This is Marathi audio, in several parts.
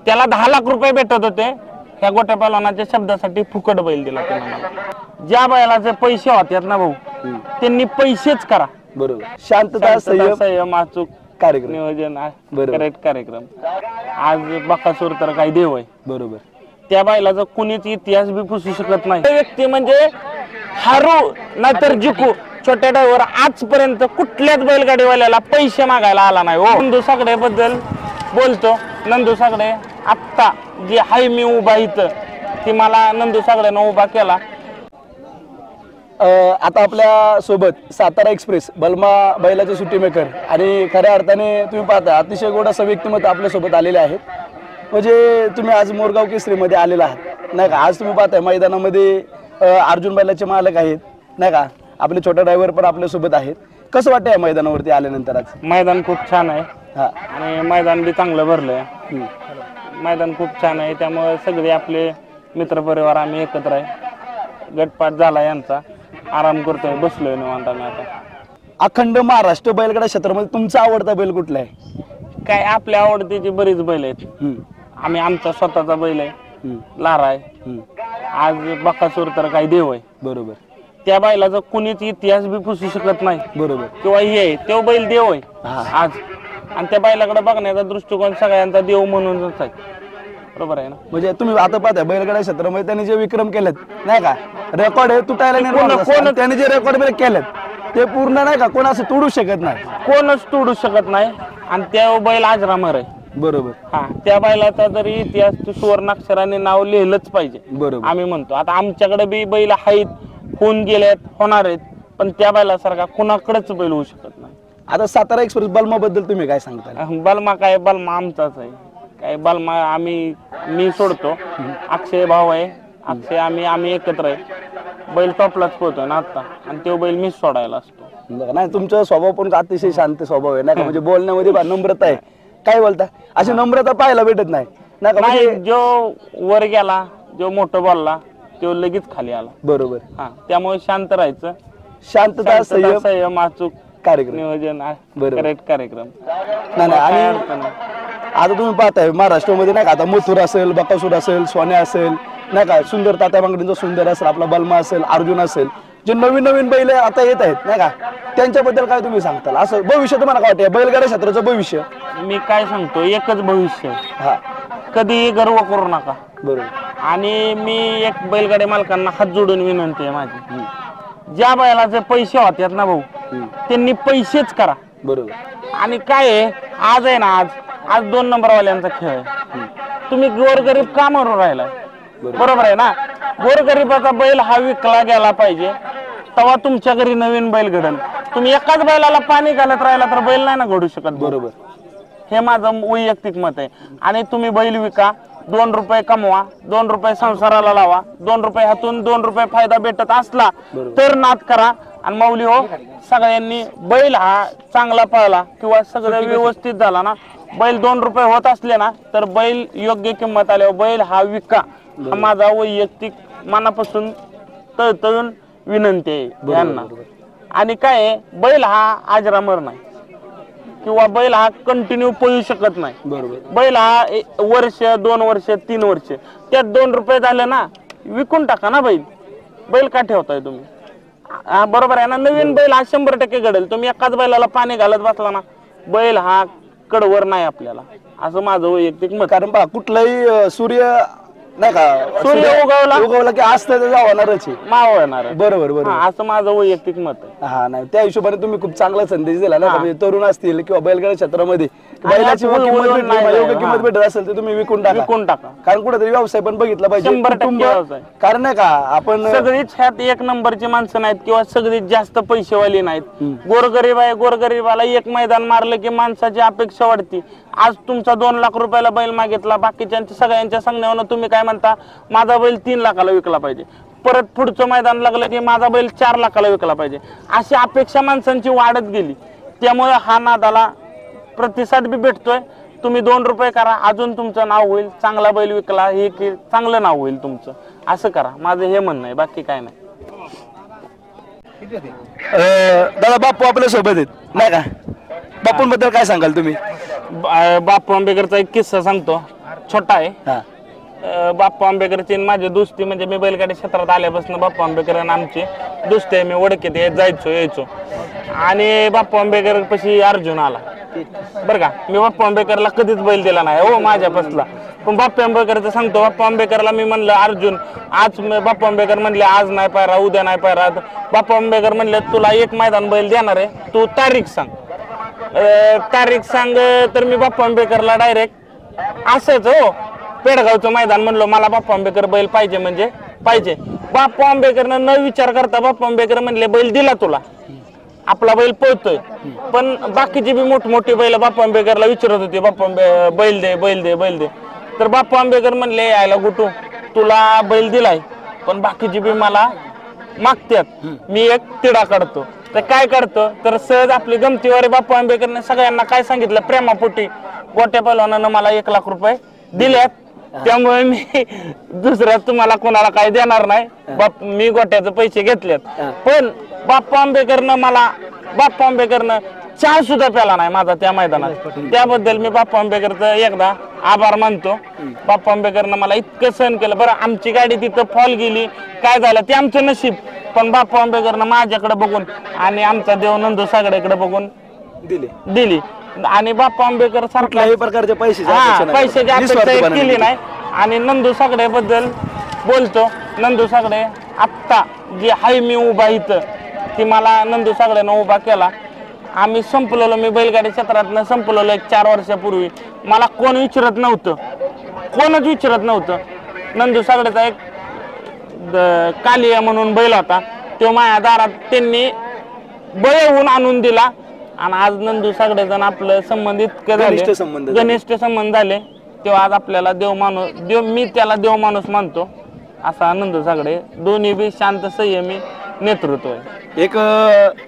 त्याला 10 लाख रुपये भेटत होते, ह्या गोट्या पहलवानाच्या शब्दासाठी फुकट बैल दिला त्यांना। ज्या बैलाचे पैसे होतात ना भाऊ, त्यांनी पैसेच करा। बरोबर, शांतता संयम अचूक कार्यक्रम नियोजन बरोबर करेक्ट कार्यक्रम। आज बकासूर तर काही देव आहे, बरोबर, त्या बैलाचा कुणीच इतिहास बी पुसू शकत नाही। व्यक्ती म्हणजे हारू नाहीतर जिंकू, छोट्या ड्रायव्हर आजपर्यंत कुठल्याच बैलगाडीवाल्याला पैसे मागायला आला नाही हो। नंदू सागडे बद्दल बोलतो, नंदू सागडे आत्ता जी हाय मी उभा इथं, ती मला नंदू सागडेनं उभा केला। आता आपल्या सोबत सातारा एक्सप्रेस बलमा बैलाचे सुट्टी मेकर आणि खऱ्या अर्थाने तुम्ही पाहता अतिशय गोड असं व्यक्तिमत्व आपल्या सोबत आलेले आहेत। म्हणजे तुम्ही आज मोरगाव केसरीमध्ये आलेला आहात नाही का। आज तुम्ही पाहताय मैदानामध्ये अर्जुन बैलाचे मालक आहेत नाही का, आपले छोटा ड्रायव्हर पण आपल्या सोबत आहेत। कसं वाटतं या मैदानावरती आल्यानंतर? आज मैदान खूप छान आहे हा, आणि मैदान बी चांगलं भरलंय। मैदान खूप छान आहे, त्यामुळे सगळे आपले मित्रपरिवार आम्ही एकत्र आहे। गटपाट झाला यांचा, आराम करतोय, बसलोय निवांत आम्ही आता। अखंड महाराष्ट्र बैलगाडा क्षेत्रामध्ये तुमचा आवडता बैल कुठला आहे? काय आपल्या आवडतीची बरीच बैल आहेत। आम्ही आमचा स्वतःचा बैल आहे, लारा आहे। आज बकासूर तर काही देव आहे, बरोबर, त्या बैलाचा कुणीच इतिहास बी पुसू शकत नाही, बरोबर, किंवा हे तो बैल देव आहे आज। आणि त्या बैलाकडे बघण्याचा दृष्टिकोन सगळ्यांचा देव म्हणूनच आहे, बरोबर आहे ना। म्हणजे तुम्ही आता पाहताय बैलगाडा क्षेत्रामध्ये त्यांनी जे विक्रम केलेत नाही का, रेकॉर्ड हे तुटायला नाही, त्यांनी जे रेकॉर्ड ब्रेक केलेत ते पूर्ण नाही का कोण असं तोडू शकत नाही, कोणच तोडू शकत नाही। आणि त्या बैल अजरामर आहे, बरोबर, हा। त्या बैलाचा जरी इतिहास सुवर्णाक्षराने नाव लिहिलंच पाहिजे, बरोबर, आम्ही म्हणतो। आता आमच्याकडे बी बैल आहेत, होऊन गेलेत, होणार आहेत, पण त्या बैलासारखा कुणाकडेच बैल होऊ शकत नाही। आता सातारा एक्सप्रेस बलमा बद्दल तुम्ही काय सांगता? बलमा काय, बलमा आमचाच आहे काय। बलमा मी सोडतो, अक्षय भाऊ आहे, अक्षय आम्ही एकत्र आहे। बैल टॉपलाच पोहतोय ना आता, आणि तो बैल मी सोडायला असतो। नाही, तुमचा स्वभाव पण अतिशय शांत स्वभाव आहे नाही का, म्हणजे बोलण्यामध्ये नम्रता आहे। काय बोलता, अशी नम्रता पाहायला भेटत नाही ना का। नाही, जो वर गेला, जो मोठं बोलला, तो लगेच खाली आला, बरोबर, हा। त्यामुळे शांत राहायचं, शांतता संयम अचूक कार्यक्रम नियोजन बरोबर, करेक्ट कार्यक्रम। नाही आणि आता तुम्ही पाहताय महाराष्ट्रामध्ये नाही का, आता मथुर असेल, बकासूर असेल, सोन्या असेल नाही का, सुंदर तात्या बांगडींचा सुंदर असेल, आपला बलमा असेल, अर्जुन असेल, जे नवीन नवीन बैल आता येत आहेत नाही का, त्यांच्याबद्दल काय तुम्ही सांगताल? असं भविष्य तुम्हाला काय वाटतं बैलगाडा क्षेत्राचं भविष्य? मी काय सांगतो, एकच भविष्य, हा, कधी गर्व करू नका, बरोबर। आणि मी एक बैलगाडी मालकांना हात जोडून विनंती आहे माझी, ज्या बैलाचे पैसे होतात ना भाऊ, त्यांनी पैसेच करा, बरोबर। आणि काय आहे, आज आहे ना, आज 2 नंबरवाल्यांचा खेळ आहे। तुम्ही गोरगरीब का मरून राहिलाय, बरोबर आहे ना। गोरगरिबाचा बैल हा विकला गेला पाहिजे, तेव्हा तुमच्या घरी नवीन बैल घडल। तुम्ही एकाच बैलाला पाणी घालत राहिला तर बैल नाही ना घडू शकत, बरोबर। हे माझं वैयक्तिक मत आहे। आणि तुम्ही बैल विका, 2 रुपये कमवा, 2 रुपये संसाराला लावा, 2 रुपये हातून 2 रुपये फायदा भेटत असला तर नाद करा। आणि माऊली हो, सगळ्यांनी बैल हा चांगला पळला किंवा सगळं व्यवस्थित झाला ना, बैल 2 रुपये होत असले ना, तर बैल योग्य किंमत आल्यावर बैल हा विका, हा माझा वैयक्तिक मनापासून तळतळून विनंती आहे यांना। आणि काय, बैल हा अजरामर नाही, किंवा बैल हा कंटिन्यू पळू शकत नाही, बरोबर। बैल हा वर्ष, 2 वर्ष, 3 वर्ष, त्यात 2 रुपये झाले ना, विकून टाका ना बैल। बैल का ठेवताय तुम्ही? बरोबर आहे ना। नवीन बैल हा 100% घडेल। तुम्ही एकाच बैलाला पाणी घालत बसला ना, बैल हा कडवर नाही आपल्याला, असं माझं वैयक्तिक मत। कारण पहा, कुठलाही सूर्य नाही का, सूर्य उगवला की आज तर होणारच आहे, मावळणार, बरोबर, बरोबर, असं माझं वैयक्तिक मत आहे। हा, नाही, त्या हिशोबाने तुम्ही खूप चांगला संदेश दिला ना, म्हणजे तरुण असतील किंवा बैलगाडा क्षेत्रामध्ये बैलाची योग्य किंमत भेटत असेल तर तुम्ही विकून टाका, कारण कुठेतरी व्यवसाय पण बघितला पाहिजे, 100% व्यवसाय। कारण नाही का, आपण सगळीच ह्यात 1 नंबरची माणसं नाहीत, किंवा सगळीच जास्त पैसेवाली नाहीत। गोरगरीब आहे, गोरगरीबाला एक मैदान मारलं की माणसाची अपेक्षा वाढती। आज तुमचा 2 लाख रुपयाला बैल मागितला, बाकीच्या सगळ्यांच्या सांगण्यावर तुम्ही काय म्हणता, माझा बैल 3 लाखाला विकला पाहिजे, परत पुढचं मैदान लागलं की माझा बैल 4 लाखाला विकला पाहिजे, अशी अपेक्षा माणसांची वाढत गेली। त्यामुळे हा नादाला प्रतिसाद बी भेटतोय। तुम्ही 2 रुपये करा, अजून तुमचं नाव होईल, चांगला बैल विकला हे की चांगलं नाव होईल तुमचं, असं करा, माझं हे म्हणणं आहे, बाकी काय नाही। दादा, बापू आपल्या सोबत आहेत नाही का, बापूंबद्दल काय सांगाल तुम्ही? बापू आंबेकरचा एक किस्सा सांगतो। छोटा आहे. हा बाप्पू आंबेकरची आणि माझी दोस्ती म्हणजे मी बैलगाडी क्षेत्रात आल्यापासून बाप्पू आंबेकर आणि आमची दोस्ती आहे. मी ओळखीत जायचो यायचो आणि बाप्पू आंबेकर पशी अर्जुन आला बरं का. मी बाप्पू आंबेकरला कधीच बैल दिला नाही हो माझ्यापासला. पण बाप्पू आंबेकरचं सांगतो, बाप्पू आंबेकरला मी म्हणलं अर्जुन आज, बाप्पू आंबेकर म्हणले आज नाही पायरा, उद्या नाही पायरा. बाप्पू आंबेकर म्हणले तुला एक मैदान बैल देणार आहे, तू तारीख सांग. तारीख सांग. तर मी बाप्पू आंबेकरला डायरेक्ट असंच हो पेडगावचं मैदान म्हणलो, मला बाप्पू आंबेकर बैल पाहिजे म्हणजे पाहिजे. बाप्पू आंबेकरनं न विचार करता बाप्पू आंबेकर म्हणले बैल दिला तुला, आपला बैल पळतोय. पण बाकीची बी मोठमोठी बैल बाप्पू आंबेकरला विचारत होती, बाप्पू बैल दे बैल दे बैल दे. तर बाप्पू आंबेकर म्हणले यायला गुटू तुला बैल दिलाय पण बाकीची बी मला मागतात, मी एक तिडा काढतो. तर काय करतो, तर सहज आपली गमतीवारी बाप्पू आंबेकरने सगळ्यांना काय सांगितलं, प्रेमापोटी गोट्या पैलवानानं मला 1 लाख रुपये दिल्यात, त्यामुळे मी दुसऱ्या तुम्हाला कोणाला काय देणार नाही. मी गोट्याचे पैसे घेतलेत. पण बाप्पू आंबेकरनं चहा सुद्धा प्याला नाही माझा त्या मैदानात. त्याबद्दल मी बाप्पू आंबेकरचं एकदा आभार मानतो. बाप्पू आंबेकरनं मला इतकं सहन केलं. बरं आमची गाडी तिथं फॉल गेली, काय झालं ते आमचं नशीब. पण बाप्पू आंबेकरनं माझ्याकडे बघून आणि आमचा देव नंदू सागडेकडे बघून दिली. आणि बाप्पू आंबेकर सारख्याही प्रकारचे पैशाची अपेक्षा केली नाही. आणि नंदू सागडे बद्दल बोलतो, नंदू सागडे आत्ता जे हाय मी उभा इथं ती मला नंदू सागडेनं उभा केला. आम्ही संपलेलो, मी बैलगाडी क्षेत्रातनं संपलेलो 4 वर्षापूर्वी. मला कोण विचारत नव्हतं, कोणच विचारत नव्हतं. नंदू सागडेचा एक कालिया म्हणून बैल होता, तो माझ्या दारात त्यांनी बळवून आणून दिला. आणि आज नंदू सागडेजण आपलं संबंध इतकं झाले, घनिष्ठ संबंध झाले, तेव्हा आज आपल्याला देव मी त्याला देव माणूस मानतो असा नंदू सागडे. दोन्ही बी शांत संयमी नेतृत्व आहे. एक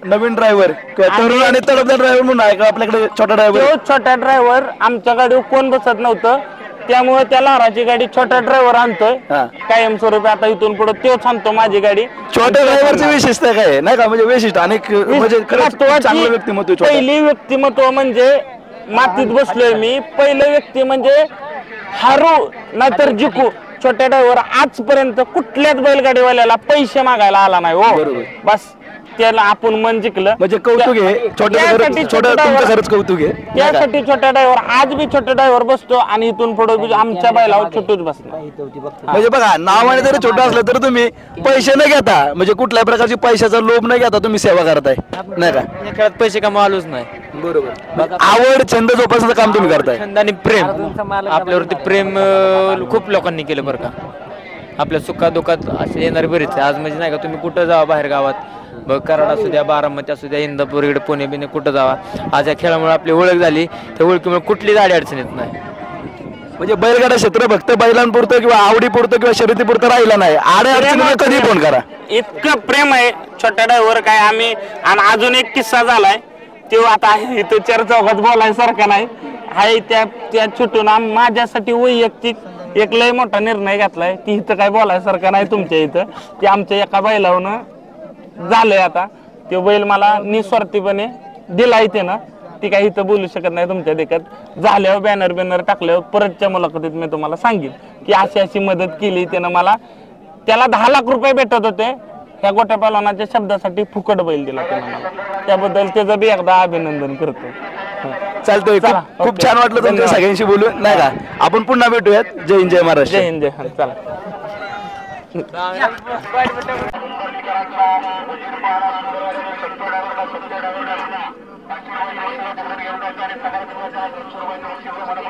नवीन ड्रायव्हर तरुण आणि तडफदार ड्रायव्हर म्हणून आहे का आपल्याकडे छोटा ड्रायव्हर? छोटा ड्रायव्हर आमच्या गाडीवर कोण बसत नव्हतं, त्यामुळे त्या लहराची गाडी छोटा ड्रायव्हर आणतोय कायमस्वरूपी. आता इथून पुढे तोच आणतो माझी गाडी. छोट्या ड्रायव्हरची विशेषता काय नाही का, म्हणजे वैशिष्ट अनेक म्हणजे चांगलं व्यक्तिमत्व. पहिली व्यक्तिमत्व म्हणजे मातीत बसलोय मी, पहिलं व्यक्ती म्हणजे हारू नाहीतर जिकू. छोट्या ड्रायव्हर आजपर्यंत कुठल्याच बैलगाडीवाल्याला पैसे मागायला आला नाही हो. बस त्याला आपण मन जिंकलं म्हणजे कौतुक आहे. त्यासाठी छोटा ड्रायव्हर आज बी छोटा ड्रायव्हर बसतो आणि इथून पुढे आमच्या बैलावर छोटूच बसला. म्हणजे बघा नावाने जरी छोटा असलं तर तुम्ही पैसे न घेता, म्हणजे कुठल्याही प्रकारची पैशाचा लोभ न घेता तुम्ही सेवा करताय नाही का? या खेळात पैसे कमावलोच नाही. बरोबर. आवड छंद जोपासण्याचं काम तुम्ही करताय. छंद आणि प्रेम, आपल्यावरती प्रेम खूप लोकांनी केलं बरं का. आपल्या सुखात दुःखात असे येणारे बरेच. आज म्हणजे नाही का तुम्ही कुठं जावा बाहेर गावात, कराड असू द्या, बारामती असू द्या, इंदापूर इकडे पुणे बिणे कुठं जावा, आज या खेळामुळे आपली ओळख झाली. त्या ओळखीमुळे कुठलीच अडचण येत नाही. म्हणजे बैलगाडा क्षेत्र फक्त बैलांपुरतं किंवा आवडीपुरतं किंवा शर्यतीपुरतं राहिला नाही, अडचणीला कधी फोन करा. इतकं प्रेम आहे छोट्या ड्रायव्हर काय आम्ही. आणि अजून एक किस्सा झालाय, तो आता इथं 4 चौकात बोलायसारखा नाही आहे. त्या छोटून माझ्यासाठी वैयक्तिक एक लय मोठा निर्णय घेतलाय की इथं काय बोलायसारखं नाही तुमच्या इथं. की आमच्या एका बैलावरनं झालंय आता, तो बैल मला निस्वार्थीपणे दिला इथे ना, ती काही इथं बोलू शकत नाही तुमच्या देखत. झाल्यावर बॅनर टाकल्यावर परतच्या मुलाखतीत मी तुम्हाला सांगेन की अशी अशी मदत केली त्यानं मला. त्याला 10 लाख रुपये भेटत होते, ह्या गोट्या पैलवानाच्या शब्दासाठी फुकट बैल दिला त्यानं मला. त्याबद्दल त्याचं बी एकदा अभिनंदन करतो. चालतोय. खूप छान वाटलं तुमच्या सगळ्यांशी बोलून नाही का. आपण पुन्हा भेटूयात. जय हिंद जय महाराष्ट्र. जय हिंद जय हिंद. चला. एवढा